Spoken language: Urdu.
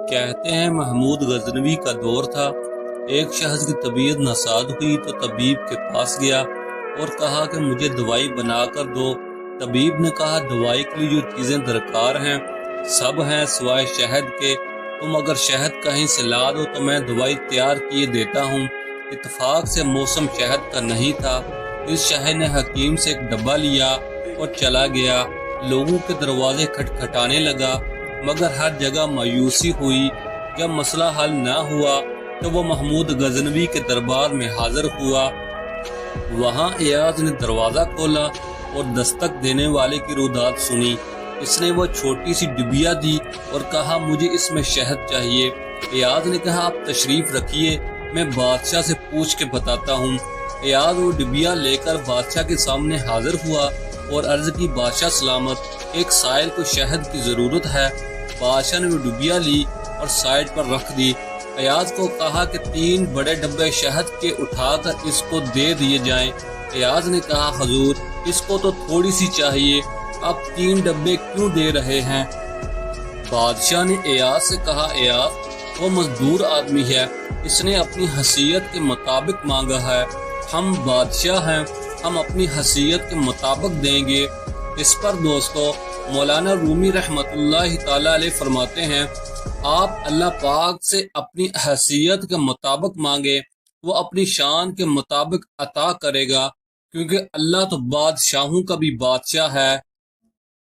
کہتے ہیں محمود غزنوی کا دور تھا۔ ایک شخص کی طبیعت ناساز ہوئی تو طبیب کے پاس گیا اور کہا کہ مجھے دوائی بنا کر دو۔ طبیب نے کہا دوائی کے لیے جو چیزیں درکار ہیں سب ہیں سوائے شہد کے، تم اگر شہد کہیں سے لا دو تو میں دوائی تیار کیے دیتا ہوں۔ اتفاق سے موسم شہد کا نہیں تھا۔ اس شہر نے حکیم سے ایک ڈبہ لیا اور چلا گیا۔ لوگوں کے دروازے کھٹکھٹانے لگا مگر ہر جگہ مایوسی ہوئی۔ جب مسئلہ حل نہ ہوا تو وہ محمود غزنوی کے دربار میں حاضر ہوا۔ وہاں ایاز نے دروازہ کھولا اور دستک دینے والے کی روداد سنی۔ اس نے وہ چھوٹی سی ڈبیا دی اور کہا مجھے اس میں شہد چاہیے۔ ایاز نے کہا آپ تشریف رکھیے، میں بادشاہ سے پوچھ کے بتاتا ہوں۔ ایاز وہ ڈبیا لے کر بادشاہ کے سامنے حاضر ہوا اور عرض کی بادشاہ سلامت، ایک سائل کو شہد کی ضرورت ہے۔ بادشاہ نے وہ ڈبیا لی اور سائڈ پر رکھ دی۔ ایاز کو کہا کہ 3 بڑے ڈبے شہد کے اٹھا کر اس کو دے دیے جائیں۔ ایاز نے کہا حضور اس کو تو تھوڑی سی چاہیے، آپ 3 ڈبے کیوں دے رہے ہیں؟ بادشاہ نے ایاز سے کہا ایاز وہ مزدور آدمی ہے، اس نے اپنی حیثیت کے مطابق مانگا ہے، ہم بادشاہ ہیں، ہم اپنی حیثیت کے مطابق دیں گے۔ اس پر دوستو مولانا رومی رحمت اللہ تعالی علیہ فرماتے ہیں آپ اللہ پاک سے اپنی حیثیت کے مطابق مانگے، وہ اپنی شان کے مطابق عطا کرے گا، کیونکہ اللہ تو بادشاہوں کا بھی بادشاہ ہے۔